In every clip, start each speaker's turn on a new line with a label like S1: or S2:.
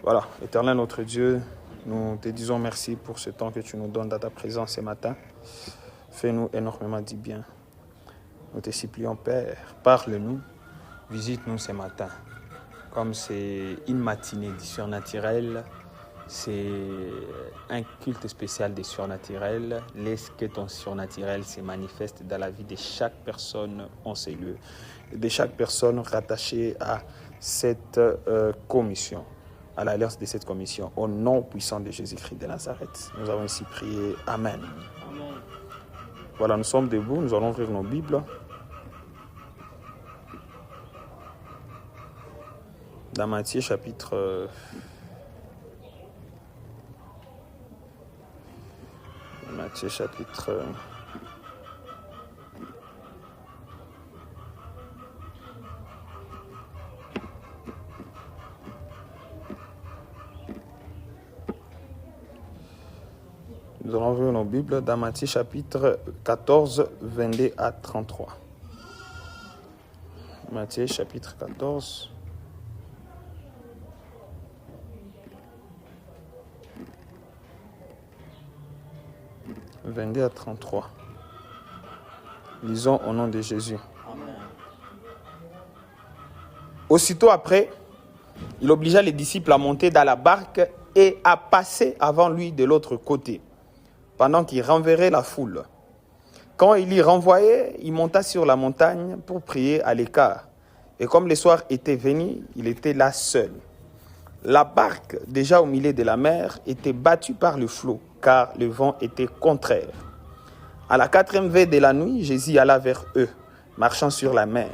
S1: Voilà, Éternel notre Dieu, nous te disons merci pour ce temps que tu nous donnes dans ta présence ce matin. Fais-nous énormément du bien. Nous te supplions, Père, parle-nous, visite-nous ce matin. Comme c'est une matinée du surnaturel, c'est un culte spécial des surnaturels. Laisse que ton surnaturel se manifeste dans la vie de chaque personne en ces lieux, de chaque personne rattachée à cette commission, à l'alliance de cette commission. Au nom puissant de Jésus-Christ de Nazareth, nous avons ainsi prié. Amen. Amen. Voilà, nous sommes debout, nous allons ouvrir nos Bibles. Dans Matthieu chapitre... Matthieu chapitre... Nous allons ouvrir nos Bibles dans Matthieu chapitre 14, 22 à 33. Matthieu chapitre 14. « 22 à 33. Lisons au nom de Jésus. Amen. Aussitôt après, il obligea les disciples à monter dans la barque et à passer avant lui de l'autre côté, pendant qu'il renverrait la foule. Quand il y renvoyait, il monta sur la montagne pour prier à l'écart. Et comme le soir était venu, il était là seul. La barque, déjà au milieu de la mer, était battue par le flot, car le vent était contraire. À la 4e veille de la nuit, Jésus alla vers eux, marchant sur la mer.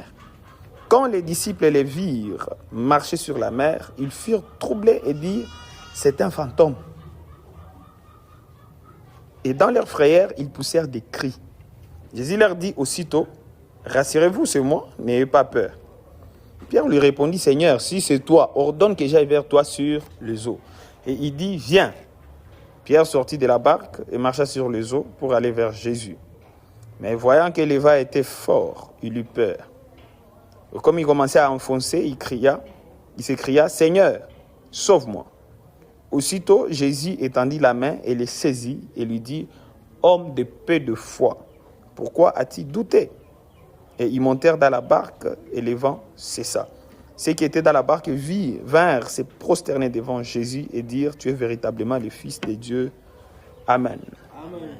S1: Quand les disciples les virent marcher sur la mer, ils furent troublés et dirent « C'est un fantôme ». Et dans leur frayeur, ils poussèrent des cris. Jésus leur dit aussitôt « Rassurez-vous, c'est moi, n'ayez pas peur ». Pierre lui répondit « Seigneur, si c'est toi, ordonne que j'aille vers toi sur les eaux ». Et il dit « Viens ». Pierre sortit de la barque et marcha sur les eaux pour aller vers Jésus. Mais voyant que le vent était fort, il eut peur. Et comme il commençait à enfoncer, il s'écria « Seigneur, sauve-moi ». Aussitôt, Jésus étendit la main et le saisit et lui dit « Homme de peu de foi, pourquoi as-tu douté ?» Et ils montèrent dans la barque et le vent cessa. Ceux qui étaient dans la barque vinrent se prosterner devant Jésus et dire « Tu es véritablement le Fils de Dieu. Amen. » Amen.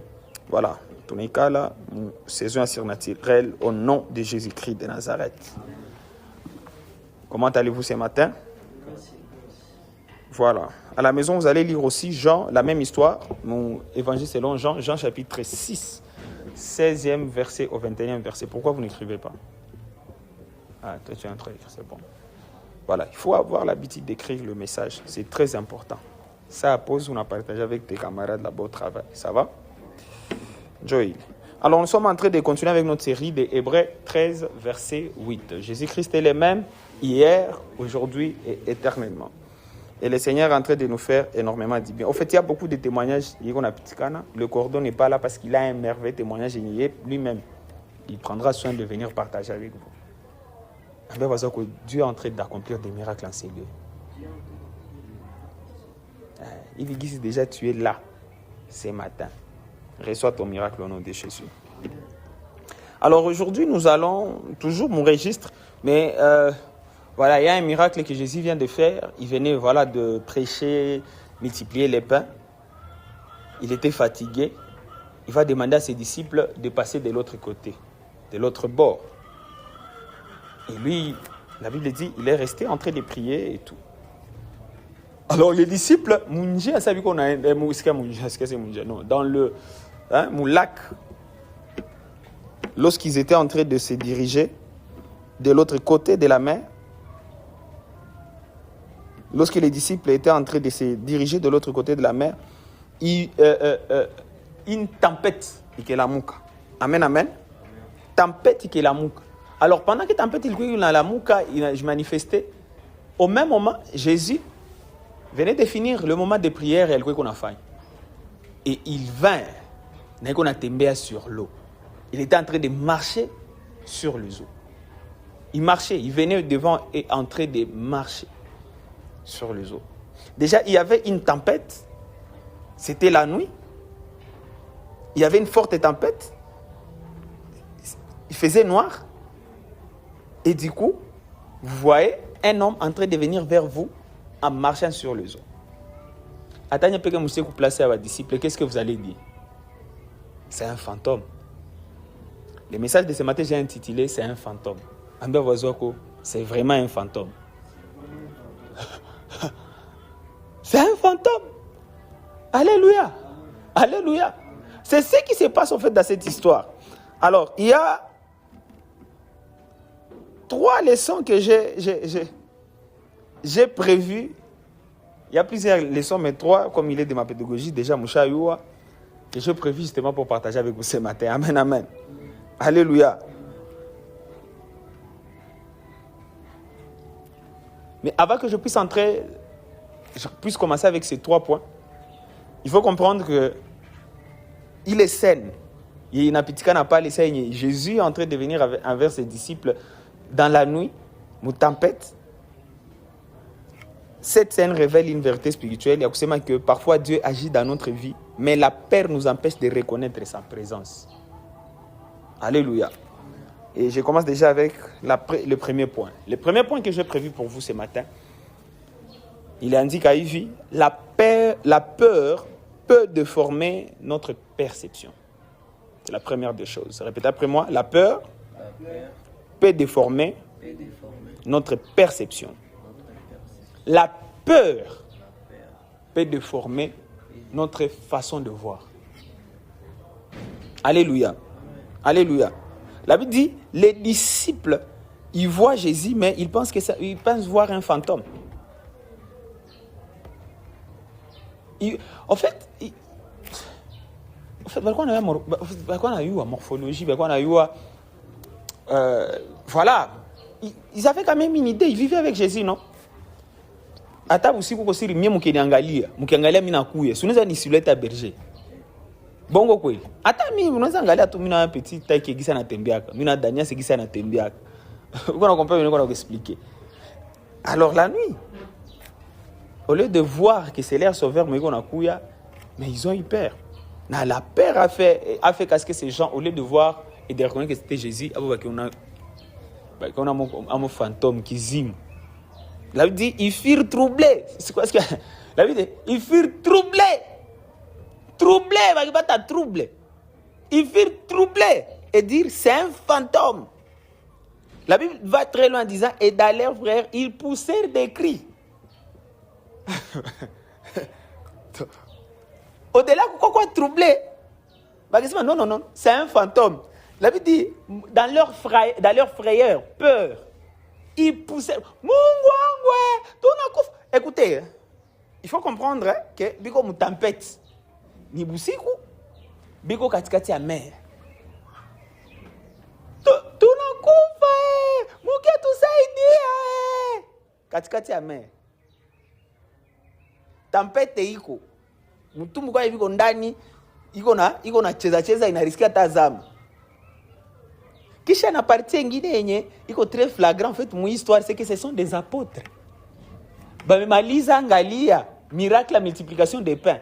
S1: Voilà, tous les cas là, nous saisons un surnaturel au nom de Jésus-Christ de Nazareth. Amen. Comment allez-vous ce matin? Voilà. À la maison, vous allez lire aussi Jean, la même histoire, mon évangile selon Jean, Jean chapitre 6, 16e verset au 21e verset. Pourquoi vous n'écrivez pas? Ah, toi tu es en train d'écrire, c'est bon. Voilà, il faut avoir l'habitude d'écrire le message. C'est très important. Ça à pause, on a partagé avec tes camarades là-bas au travail. Ça va? Joël. Alors, nous sommes en train de continuer avec notre série des Hébreux 13, verset 8. Jésus-Christ est le même hier, aujourd'hui et éternellement. Et le Seigneur est en train de nous faire énormément du bien. En fait, il y a beaucoup de témoignages. Le cordon n'est pas là parce qu'il a un merveilleux témoignage et lui-même, il prendra soin de venir partager avec vous. Dieu est en train d'accomplir des miracles en ces lieux. Il dit que déjà tu es là ce matin. Reçois ton miracle au nom de Jésus. Alors aujourd'hui, nous allons toujours mon registre, mais voilà, il y a un miracle que Jésus vient de faire. Il venait de prêcher, multiplier les pains. Il était fatigué. Il va demander à ses disciples de passer de l'autre côté, de l'autre bord. Et lui, la Bible dit, il est resté en train de prier et tout. Alors les disciples, dans le lac, lorsqu'ils étaient en train de se diriger de l'autre côté de la mer, lorsque les disciples étaient en train de se diriger de l'autre côté de la mer, une tempête, amen, amen, tempête qui est la mouka. Alors, pendant que la tempête il manifestait, au même moment, Jésus venait de finir le moment de prière et qu'on a fait. Et il vint, on a tombé sur l'eau. Il était en train de marcher sur les eaux. Il marchait, il venait devant et en train de marcher sur les eaux. Déjà, il y avait une tempête. C'était la nuit. Il y avait une forte tempête. Il faisait noir. Et du coup, vous voyez un homme en train de venir vers vous en marchant sur les eaux. Attendez que vous soyez placé à vos disciples. Qu'est-ce que vous allez dire? C'est un fantôme. Le message de ce matin, j'ai intitulé C'est un fantôme. C'est vraiment un fantôme. C'est un fantôme. Alléluia. Alléluia. C'est ce qui se passe en fait dans cette histoire. Alors, il y a 3 leçons que j'ai prévues. Il y a plusieurs leçons, mais 3, comme il est de ma pédagogie, déjà, Moucha Youa, que j'ai prévu justement pour partager avec vous ce matin. Amen, amen. Alléluia. Mais avant que je puisse commencer avec ces 3 points, il faut comprendre que il est saine. Il n'a pas les saignes. Jésus est en train de venir envers ses disciples dans la nuit, une tempête. Cette scène révèle une vérité spirituelle. Il y a que parfois Dieu agit dans notre vie, mais la peur nous empêche de reconnaître sa présence. Alléluia. Et je commence déjà avec le premier point. Le premier point que j'ai prévu pour vous ce matin, il indique à Ivy, la peur peut déformer notre perception. C'est la première des choses. Répétez après moi, la peur peut déformer notre perception. La peur peut déformer notre façon de voir. Alléluia. Alléluia. La Bible dit, les disciples, ils voient Jésus, mais ils pensent voir un fantôme. En fait, on a eu la morphologie, on a eu voilà. Ils avaient quand même une idée, ils vivaient avec Jésus, non? Ata usiku kosiri mie mkiangalia mimi nakuya. Sunaweza ni silhouette ya berger. Bongo kweli. Hata mimi unaweza angalia tu mimi na petit taille kigisa natembeaka. Mimi na Dania sigisa natembeaka. Uko na comprendre uko na expliquer. Alors la nuit, au lieu de voir que c'est l'air sauveur mais qu'on a kuya, mais ils ont eu peur. La peur a fait casquer ces gens au lieu de voir et de reconnaître que c'était Jésus, qu'on a un fantôme qui zime. La Bible dit, ils furent troublés. C'est quoi ce que la Bible dit? Ils furent troublés. Troublés, pas troublés. Ils furent troublés et dire, c'est un fantôme. La Bible va très loin en disant, et dans leurs frères, ils poussèrent des cris. Au-delà, quoi troublé? Non, c'est un fantôme. La Bible dit, dans leur frayeur, peur, ils poussaient. Écoutez, il faut comprendre que biko mu tempête ni busiku biko katikati ya mer. Tunakufa muke tusaidie katikati ya mer. Tempête iko. Mtu mko hivi ndani iko na cheza inarisikia tazama. Kisha na partie nyingine yenye iko très flagrant en fait mon histoire c'est que ce sont des apôtres. Bamemaliza angalia miracle la multiplication des pains.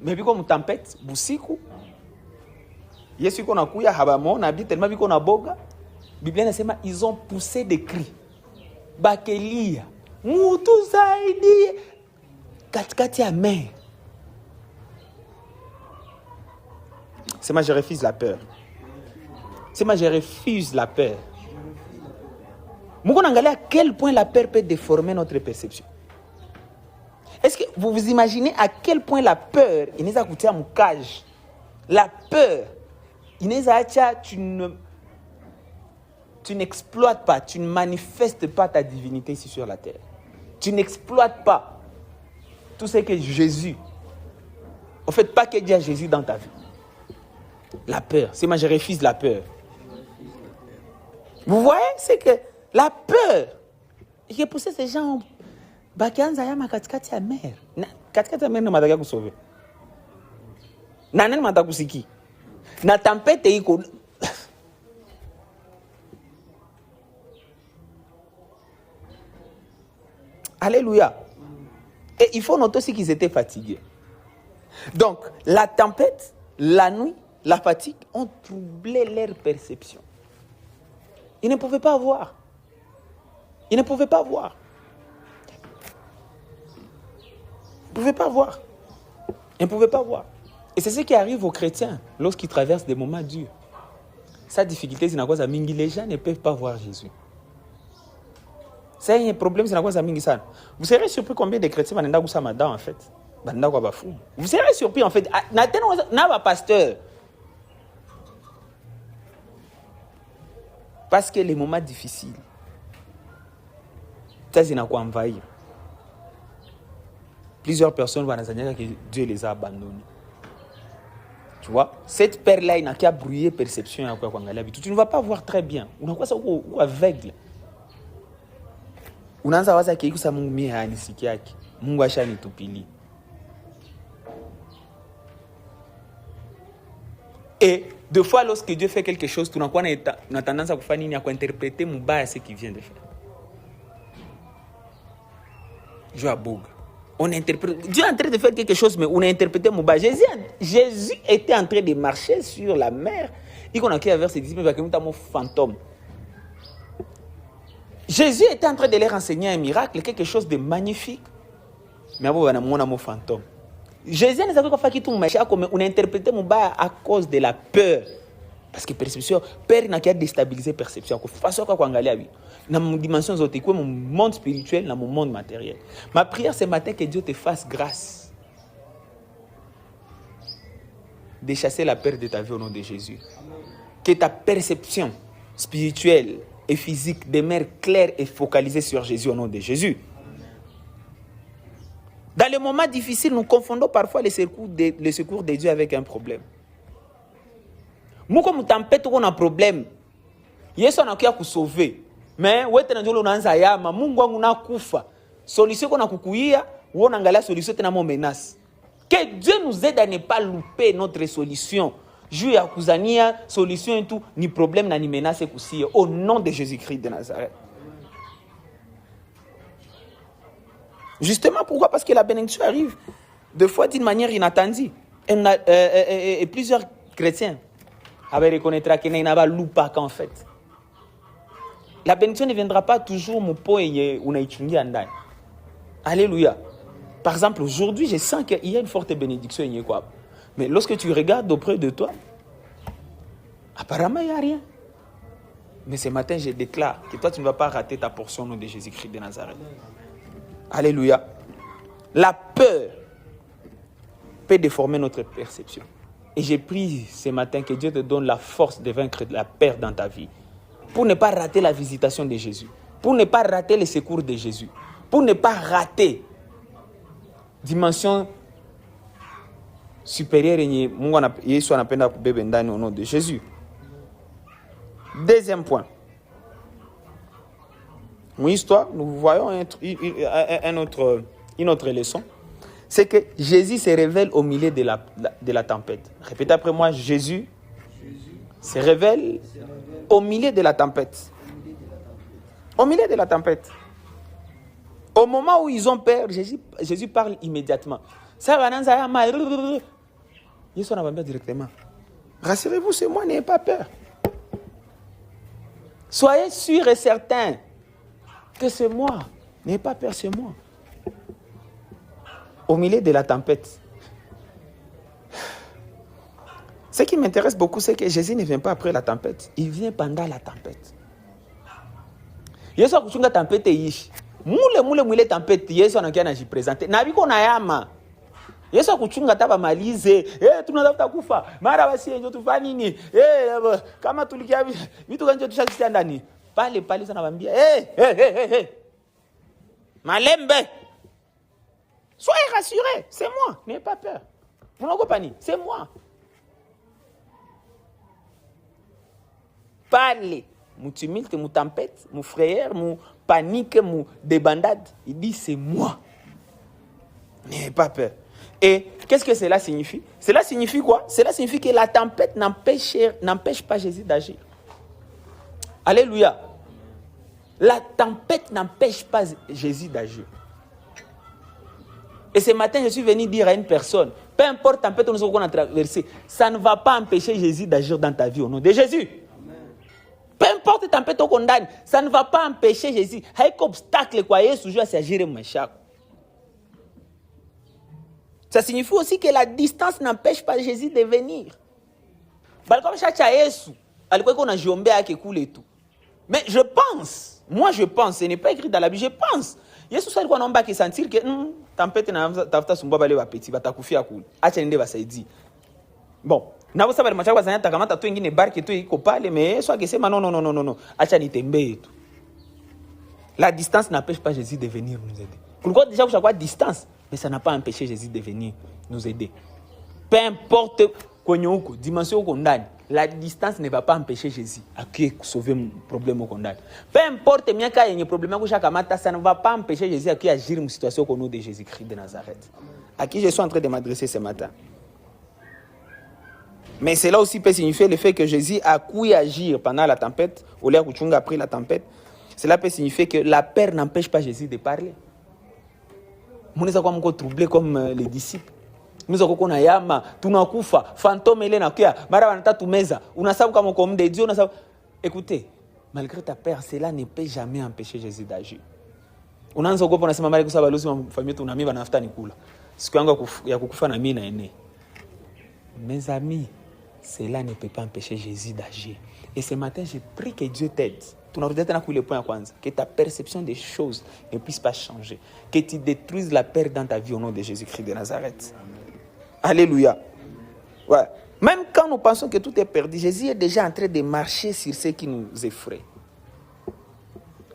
S1: Mais biko mtempête busiku. Yesu iko nakuya habamona bi tellement biko na boga. Biblia inasema ils ont poussé des cris. Bakelia. Mutu zaidi katikati ya mer. C'est moi, je refuse la peur. C'est moi, je refuse la peur. Nous regardons à quel point la peur peut déformer notre perception. Est-ce que vous vous imaginez à quel point la peur, il nous a coûté à mon cage. La peur, il nous a dit, tu n'exploites pas, tu ne manifestes pas ta divinité ici sur la terre. Tu n'exploites pas tout ce que Jésus. En fait, pas que Dieu a Jésus dans ta vie. La peur. C'est moi, je refuse la peur. Vous voyez, c'est que la peur, j'ai poussé ces gens. Bakianza ya makatikati ya mer. Katikati ya mer na mataka kusove. Na nani mataka kusiki? Na tempête iko. Alléluia. Et il faut noter aussi qu'ils étaient fatigués. Donc, la tempête, la nuit, la fatigue ont troublé leur perception. Ils ne pouvaient pas voir. Ils ne pouvaient pas voir. Ils ne pouvaient pas voir. Ils ne pouvaient pas voir. Et c'est ce qui arrive aux chrétiens lorsqu'ils traversent des moments durs. Sa difficulté, c'est quoi ça? Les gens ne peuvent pas voir Jésus. C'est un problème, c'est quoi ça? Vous serez surpris combien de chrétiens vont ça en fait. Vous serez surpris en fait. N'a pasteur. Parce que les moments difficiles, ça c'est quoi envahir. Plusieurs personnes vont dire que Dieu les a abandonnés. Tu vois, cette paire-là, il n'a qu'à brouiller perception. Tu ne vas pas voir très bien. On a quoi ça ou aveugle. Unaanza waza kiku sa Mungu mie hanisiki yake. Mungu ashanitupili. Et deux fois, lorsque Dieu fait quelque chose, tu as tendance à faire nini, à interpréter mubaya ce qu'il vient de faire. Je abogue. On interprète. Dieu est en train de faire quelque chose, mais on a interprété mubaya. Jésus était en train de marcher sur la mer. Il a dit vers ses disciples, il y a un fantôme. Jésus était en train de leur enseigner un miracle, quelque chose de magnifique. Mais on a un fantôme. Jésus ne savait pas faire tout, mais on a interprété mon bas à cause de la peur. Parce que perception, peur n'a qu'à déstabiliser perception. Façon quoi qu'on gagne dans mon dimension zotique, mon monde spirituel, dans mon monde matériel. Ma prière ce matin que Dieu te fasse grâce de chasser la peur de ta vie au nom de Jésus. Que ta perception spirituelle et physique demeure claire et focalisée sur Jésus au nom de Jésus. Dans les moments difficiles, nous confondons parfois les secours de Dieu avec un problème. Nous, comme tempête, on a un problème. Yesu anakuya sauver. Mais wewe ndio unaanza yama, Mungu wangu nakufa. Solution qu'on a kukuia, on angalia solution tena mo menace. Que Dieu nous aide à ne pas louper notre solution. Juu ya kuzania solution et tout, ni problème na ni menace kusie au nom de Jésus-Christ de Nazareth. Justement, pourquoi? Parce que la bénédiction arrive deux fois d'une manière inattendue. Et plusieurs chrétiens avaient reconnaître qu'il n'y a pas loupa qu'en fait. La bénédiction ne viendra pas toujours mon pot et on a étudié en dalle. Alléluia. Par exemple, aujourd'hui, je sens qu'il y a une forte bénédiction. Mais lorsque tu regardes auprès de toi, apparemment, il n'y a rien. Mais ce matin, je déclare que toi, tu ne vas pas rater ta portion au nom de Jésus-Christ de Nazareth. Alléluia. La peur peut déformer notre perception. Et j'ai pris ce matin que Dieu te donne la force de vaincre la peur dans ta vie. Pour ne pas rater la visitation de Jésus. Pour ne pas rater les secours de Jésus. Pour ne pas rater dimension supérieure au nom de Jésus. Deuxième point. Mon histoire, nous voyons une autre leçon. C'est que Jésus se révèle au milieu de la tempête. Répétez après moi, Jésus se révèle au milieu de la tempête. Au milieu de la tempête. Au moment où ils ont peur, Jésus parle immédiatement. Ça va dans un mal. Ils sont en directement. Rassurez-vous, c'est moi, n'ayez pas peur. Soyez sûrs et certains que c'est moi. N'ayez pas peur, c'est moi. Au milieu de la tempête. Ce qui m'intéresse beaucoup, c'est que Jésus ne vient pas après la tempête. Il vient pendant la tempête. Yesu akuchunga tempête ishi. Mule tempête Yesu anakiana jipresente. Na biko na yama. Yesu akuchunga taba malize. Tunatafuta kufa. Mara basi ndio tufanye nini? Kama tulikia vitu gani tushasikia ndani. Pale sana bambia. Malembe. Soyez rassurés, c'est moi, n'ayez pas peur. Vous n'avez pas ni, c'est moi. Parlez, mon tumulte, mon tempête, mon frère, mon panique, mon débandade. Il dit c'est moi. N'ayez pas peur. Et qu'est-ce que cela signifie? Cela signifie quoi? Cela signifie que la tempête n'empêche pas Jésus d'agir. Alléluia. La tempête n'empêche pas Jésus d'agir. Et ce matin, je suis venu dire à une personne, peu importe tempête qu'on a traversé, ça ne va pas empêcher Jésus d'agir dans ta vie au nom de Jésus. Peu importe tempête qu'on condamne, ça ne va pas empêcher Jésus. Il y a un obstacle quoi Jésus joue à s'agir mon chat. Ça signifie aussi que la distance n'empêche pas Jésus de venir. Comme chaque Jésus, alors qu'on a jombé à qui coule et tout. Mais je pense, moi je pense, ce n'est pas écrit dans la Bible, je pense. Jésus ça qu'on a sentir que tempête na tafuta sumba bale ba petit ba takufia kule. Acha nende basaidi. Bon, na bosa bale machaka bazanya takamata tu ingine barke tu iko pale mais soit que c'est non. Acha nitembe tu. La distance n'empêche pas Jésus de venir nous aider. Pourquoi déjà vous savez distance, mais ça n'a pas empêché Jésus de venir nous aider. Peu importe konyoko, dimension condamne. La distance ne va pas empêcher Jésus à sauver le problème au condamne. Peu importe il y a un problème, ça ne va pas empêcher Jésus à agir dans une situation au nom de Jésus-Christ de Nazareth. À qui je suis en train de m'adresser ce matin. Mais cela aussi peut signifier le fait que Jésus a pu agir pendant la tempête, ou l'air où tu as pris la tempête. Cela peut signifier que la peur n'empêche pas Jésus de parler. Nous sommes troublés comme les disciples. Nous avons qu'on a yama, tunakufa, fantôme ele na kia, mara wanata tumeza, unasabu kama comme des dieux, unasabu. Écoutez, malgré ta peur, cela ne peut jamais empêcher Jésus d'agir. Unaanza kuogopa unasema mara kusaba lusi famille tu na mimi banafuta nikula. Siku yangu ya kukufa na mimi na ene. Mes amis, cela ne peut pas empêcher Jésus d'agir. Et ce matin, je prie que Dieu t'aide. Tu n'as pas le point à kwanza, que ta perception des choses ne puisse pas changer, que tu détruises la peur dans ta vie au nom de Jésus-Christ de Nazareth. Alléluia. Ouais. Même quand nous pensons que tout est perdu, Jésus est déjà en train de marcher sur ce qui nous effraie.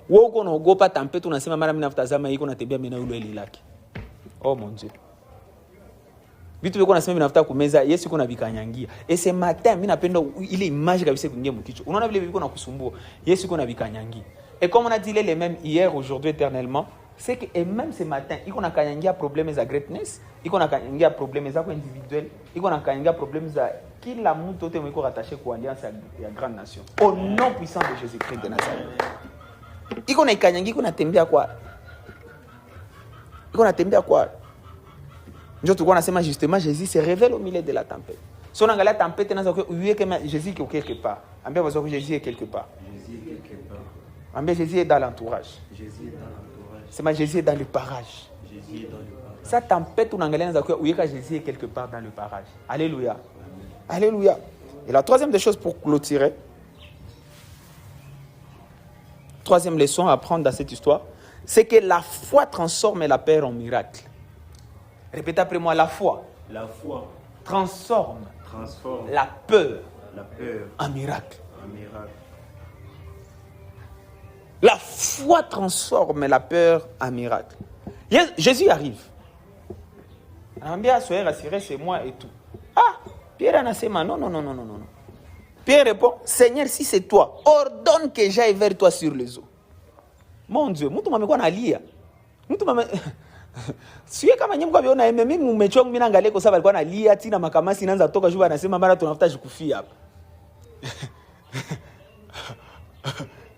S1: Oh mon Dieu. Et ce matin, il est image et comme on a dit les mêmes hier, aujourd'hui, éternellement, c'est que et même ce matin, il y a un problème de greatness, il y a un problème individuel, il y a un problème de qui la monte est rattaché à l'alliance et la grande nation. Au nom puissant de Jésus-Christ de Nazareth. Il y a un kanyangi qu'on a tembé à quoi? Il y a un tembé à quoi? Justement, Jésus se révèle au milieu de la tempête. Si on a la tempête, Jésus est quelque part. Jésus est quelque part. Jésus est dans l'entourage. C'est Jésus est dans le parage. Ça tempête ou Jésus est quelque part dans le parage. Alléluia. Alléluia. Et la troisième des choses pour clôturer, troisième leçon à apprendre dans cette histoire, c'est que la foi transforme la peur en miracle. Répétez après moi, la foi.
S2: La foi
S1: transforme la peur en miracle. La foi transforme la peur en miracle. Jésus arrive. Soyez rassurés, c'est moi et tout. Ah, Pierre en a ses mains. Non. Pierre répond, Seigneur, si c'est toi, ordonne que j'aille vers toi sur les eaux. Mon Dieu, mtu mamekuwa nalia. Mtu mame siye kama nyemko abiona mimi mmechongo mimi naangalia kwa sababu alikuwa analia tina makamasi inaanza toka juba anasema mara tunafuta jikufia hapa.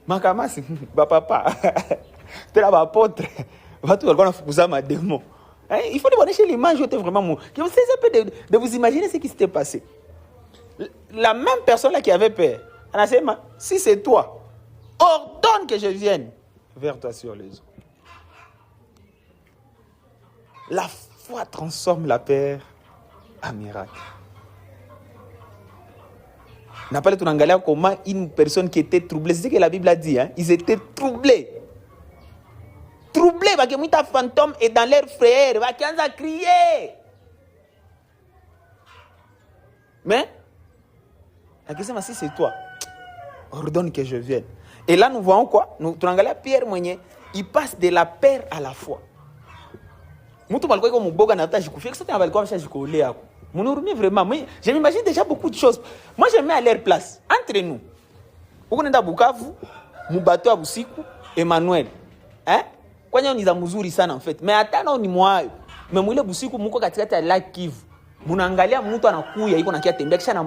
S1: Makamasi ba papa. Tena ba apôtre. Watu walikuwa wanafukuza mademo. Il faut dévoiler l'image était vraiment mou. Que vous essayez un peu de vous imaginer ce qui s'était passé. La même personne là qui avait peur, elle a dit si c'est toi, ordonne que je vienne vers toi sur les eaux. La foi transforme la peur en miracle. N'a pas le tout en comment une personne qui était troublée, c'est ce que la Bible a dit, hein? Ils étaient troublés. Troublés, parce que muita fantôme est dans leur frère, parce qu'ils ont crié. Mais, la question c'est si c'est toi, ordonne que je vienne. Et là nous voyons quoi? Nous regardons Pierre Moigné, il passe de la peur à la foi. Mutu malikoy ko muboga na taji kufia que ça t'en balikoy chaji ko lé ako. Monurumi vraiment, mais je m'imagine déjà beaucoup de choses. Moi je mets à leur place entre nous. Uko nenda Bukavu, mubato ya Busiku, Emmanuel. Hein? Kwanya ni za mzuri sana en fait. Mais hata na ni mwayo. Mais mwile Busiku muko katikati ya Lake Kivu. Munaangalia mtu anakuya iko nakia tembea kisha na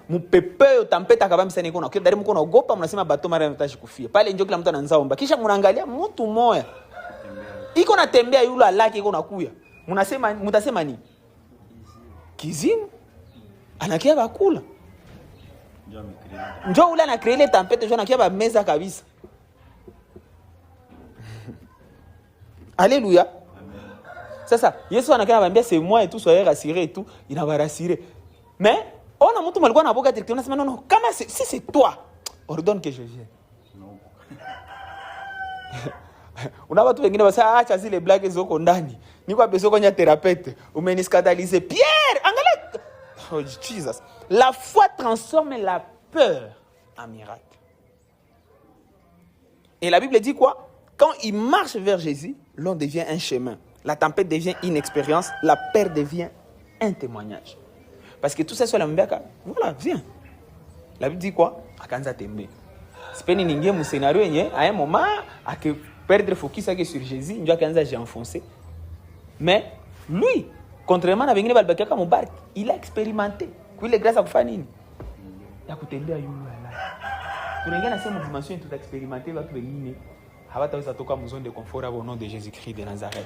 S1: mupepeo tampeta kabambi sana iko nakia dari mko naogopa mnasema bato mara mtashi kufia. Pale ndio kila mtu anaanza omba. Kisha munaangalia mtu moya iko natembea yule alaki iko nakuya. mutasema nini? Kizimu. Anakia bakula. Njoo ule anacréer les tempêtes, njoo anakia ba meza kabisa. Alléluia. Sasa Yesu anakia anambia c'est moi et tout, soyez rassurés et tout, il va rassurer. Mais on a mtu malikuwa na boga directement, anasema non, kama si c'est toi, ordonne que je vienne. Una watu wengine wasa acha zile blague zoko ndani. Niko besoin kwenye thérapeute. Umeniskandaliser. Pierre, angalia. Oh Jesus. La foi transforme la peur en miracle. Et la Bible dit quoi? Quand il marche vers Jésus, l'on devient un chemin. La tempête devient une expérience. La peur devient un témoignage. Parce que tout ça sur la mbeka, voilà, viens. La Bible dit quoi? Akanza tembe. Sipeni ningie mu scénario yenye à un moment à que perdre focus sur Jésus, ndio akanza j'ai enfoncé. Mais lui, contrairement à wengine balibaki kama mubariki, il a expérimenté. Kuile grâce à kufanya nini? Ya kutembea yule ala. Tunaingia na sema dimension tout expérimenter watu wengine hawataweza toka mu zone de confort au nom de Jésus-Christ de Nazareth.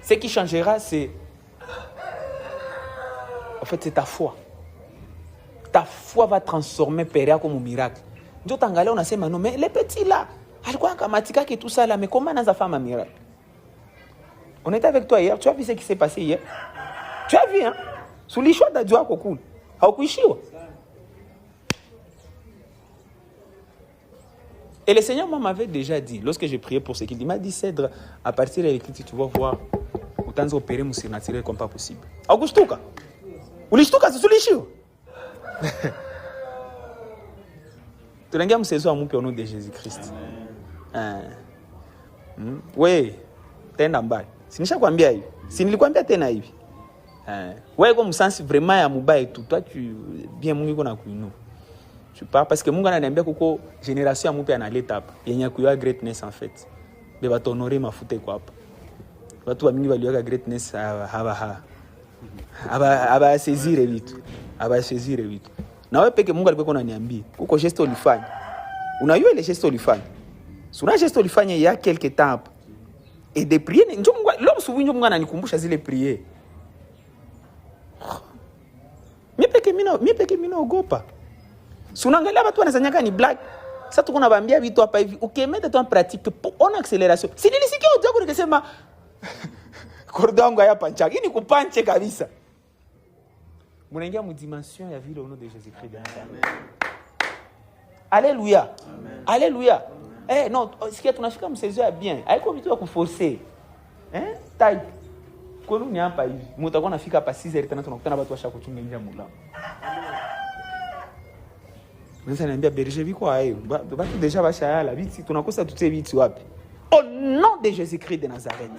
S1: Ce qui changera c'est en fait c'est ta foi. Ta foi va transformer Péria comme un miracle. Ndio tangalia unasema non mais les petits là, alikuwa kamatika que tout ça là, mais comment naza faire un miracle? On était avec toi hier, tu as vu ce qui s'est passé hier? Tu as vu hein? Sous les choix d'Adieu kokul. Haukuishiwa. Et le Seigneur m'avait déjà dit, lorsque j'ai prié pour ce qu'il dit, il m'a dit Cèdre, à partir de l'écriture, tu vas voir autant opérer mon surnaturel comme pas possible. Augustuka. Ulishtuka sisulishiwa. Tunaingia msezo mpya au nom de Jésus-Christ. Oui, tenda mbali. Sinishakwambia hivi. Si nilikwambia tena hivi. Wewe kwa msansi vraiment ya mubaya tu, toi tu bien Mungu iko na kuinua. Tu parles parce que Mungu ananiambia kuko génération ya mpya analeta hapa. Yenye kuya greatness en fait. Beba honorer mafuta kwa hapa. Watu wa mingi waliweka greatness aba saisir vitu. Aba saisir vitu. Na wewe peke Mungu alikuwa ananiambia, kuko gesto ulifanya. Unajua ile gesto ulifanya. Suna gesto ulifanya il y a quelque temps. Et de prier, njoo Mungu, leo msubuhi Mungu ananikumbusha zile prier. Mimi peke mimi naogopa. Sunaangalia watu wanasanyaka ni black. Sasa tuko nawaambia vitu hapa hivi. Ukimeta tu en pratique on accélération. Si nilisikia audio yako nikisema kordo yangu hapa nchaka. Hii ni kupanche kabisa. Munaingia mu dimension ya vile au nom de Jésus-Christ. Alléluia. Alléluia. Non, sikia tunashika msezo ya bien. Haiko vitu ya kuforcer. Type. Kwa nini hapa hivi? Mutakuwa nafika hapa 6h tena tunakutana watu washa kuchunga nje mlango. Nasa niambia berger biko hayo. Watu deja bashayala viti tunakosa tutse viti wapi? Au nom de Jésus-Christ de Nazareth.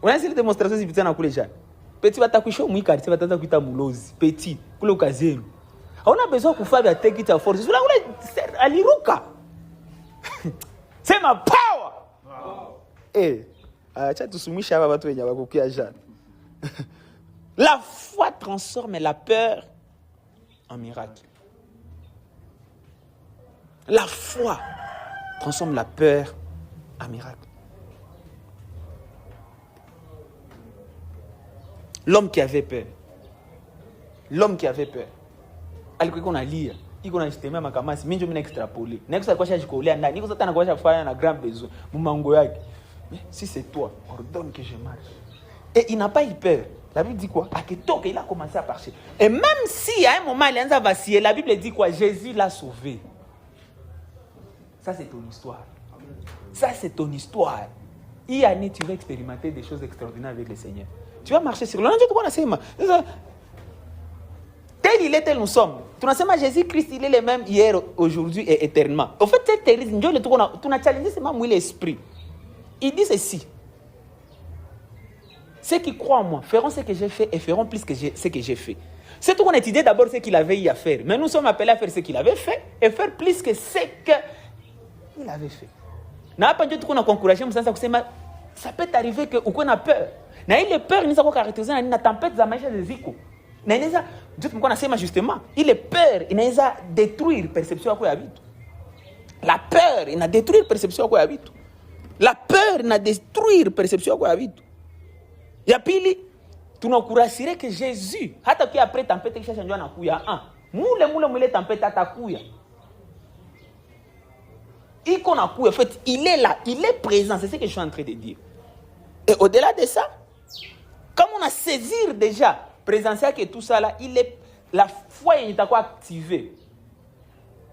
S1: On a essayé de démonstration zipita na kule jana. Petit batakuisha mwikari, bataanza kuita mulozi. Petit kule ukazenu. Hauna besoin kufa vya take it force. Ule aliruka. Sema power. Acha tusumisha hapa watu wenye wakukia jana. La foi transforme la peur en miracle. La foi transforme la peur en miracle. L'homme qui avait peur. L'homme qui avait peur. Alikuwa kuna lia. Iko na sistema makamasi. Mimi ndio mimi extrapoler. Next alikuwa shajikolea ndani. Niko sasa anakuwa shafanya na grand besoin. Mumango yake. Mais si c'est toi, ordonne que je marche. Et il n'a pas eu peur. La Bible dit quoi? Akitoka, il a commencé à marcher. Et même si à un moment il a vacillé, la Bible dit quoi? Jésus l'a sauvé. Ça c'est ton histoire. Ça c'est ton histoire. Il y a année, tu vas expérimenter des choses extraordinaires avec le Seigneur. Tu vas marcher sur l'eau. Tel il est, tel nous sommes. Tu n'as pas Jésus-Christ, il est le même hier, aujourd'hui et éternellement. En fait, c'est terrible. Tu n'as challengé seulement l'esprit. Il dit ceci. Ceux qui croient en moi feront ce que j'ai fait et feront plus que ce que j'ai fait. C'est tout qu'on a étudié d'abord ce qu'il avait eu à faire. Mais nous sommes appelés à faire ce qu'il avait fait et faire plus que ce qu'il avait fait. Na pas du tout qu'on a encouragé, ça peut t'arriver que ou qu'on a peur. Na il est peur, il n'est caractérisé na tempête za maisha de ziko. Na il a Dieu qu'on a sema justement, il est peur, il n'a détruire perception à quoi habite. La peur, il a détruire perception à quoi habite. La peur na détruire perception kwa vitu. Ya pili, tunakurasire que Jésus, hata kia après tempête kisha njoo anakuya. Mule tempête atakuya. Iko nakuya. En fait, il est là, il est présent, c'est ce que je suis en train de dire. Et au-delà de ça, comme on a saisi déjà présence que tout ça là, il est la foi il est activé.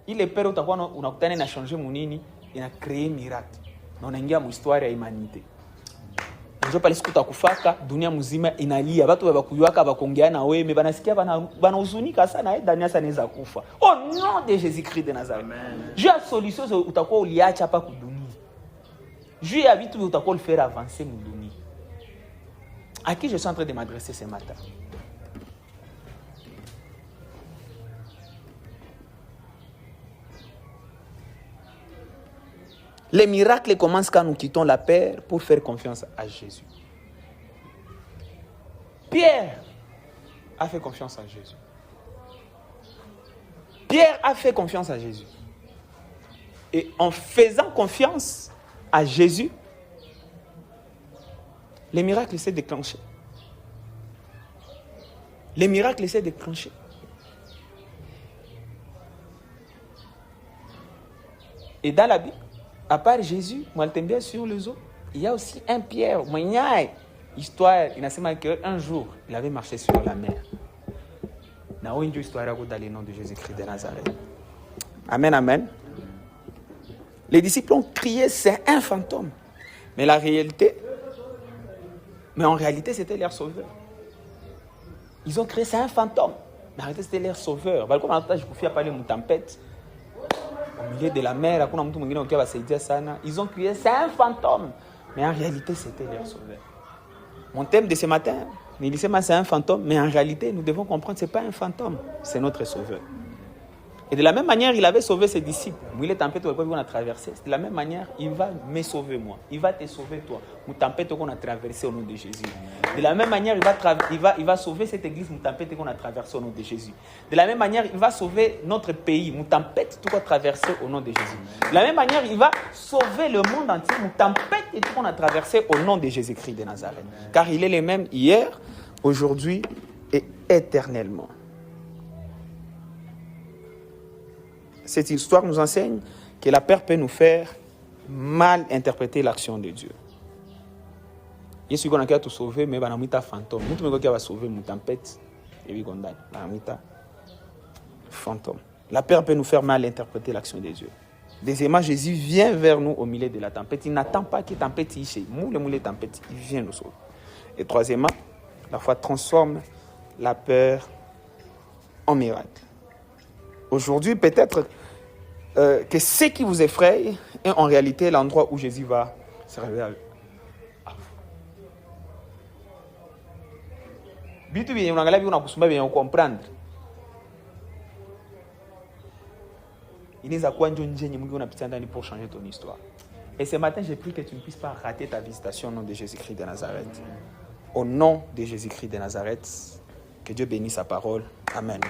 S1: Il est père utakuwa unakutana na changer munini, ina créer miracle. Na unaingia mu histoire ya humanité. Ndio pale siku utakufaka dunia mzima inalia. Watu wabakuiwaka bakongea na wewe, banasikia banahuzunika sana Daniel sanaweza kufa. Au nom de Jésus-Christ de Nazareth. Juu ya solution utakuwa uliacha hapa kudunia. Juu ya vitu utakuwa le faire avancer mu dunia. À qui je suis en train de m'adresser ce matin? Les miracles commencent quand nous quittons la peur pour faire confiance à Jésus. Pierre a fait confiance à Jésus. Pierre a fait confiance à Jésus. Et en faisant confiance à Jésus, les miracles s'est déclenché. Les miracles s'est déclenché. Et dans la Bible, à part Jésus, moi je bien sur les eaux, il y a aussi un Pierre. Histoire, il a qu'un jour, il avait marché sur la mer. Il y a une histoire dans le nom de Jésus-Christ de Nazareth. Amen, amen. Les disciples ont crié, c'est un fantôme. Mais en réalité, c'était leur sauveur. Ils ont crié, c'est un fantôme. Mais en réalité, c'était leur sauveur. Comme on a parlé de tempête. Au milieu de la mer, ils ont crié, c'est un fantôme. Mais en réalité, c'était leur sauveur. Mon thème de ce matin, c'est un fantôme, mais en réalité, nous devons comprendre que ce n'est pas un fantôme, c'est notre sauveur. Et de la même manière, il avait sauvé ses disciples. Il est tempête qu'on a traversé. De la même manière, il va me sauver moi. Il va te sauver toi. Nous tempête qu'on a traversé au nom de Jésus. De la même manière, il va sauver cette église, nous tempête qu'on a traversé au nom de Jésus. De la même manière, il va sauver notre pays, nous tempête qu'on a traversé au nom de Jésus. De la même manière, il va sauver le monde entier, nous tempête et tout qu'on a traversé au nom de Jésus-Christ de Nazareth. Car il est le même hier, aujourd'hui et éternellement. Cette histoire nous enseigne que la peur peut nous faire mal interpréter l'action de Dieu. Il y a qui a tout sauvé, mais il y a un fantôme. Nous qui va sauver une tempête, et il y a un fantôme. La peur peut nous faire mal interpréter l'action de Dieu. Deuxièmement, Jésus vient vers nous au milieu de la tempête. Il n'attend pas que la tempête y soit. Moule tempête, il vient nous sauver. Et troisièmement, la foi transforme la peur en miracle. Aujourd'hui, peut-être que ce qui vous effraie est en réalité l'endroit où Jésus va se révéler à vous. Bitu bien unaangalia bien unakusumba bien comprendre. Inaweza kuwa ndio njia nyingi unapitia ndani pour changer ton histoire. Et ce matin, j'ai prie que tu ne puisses pas rater ta visitation au nom de Jésus-Christ de Nazareth. Au nom de Jésus-Christ de Nazareth, que Dieu bénisse sa parole. Amen.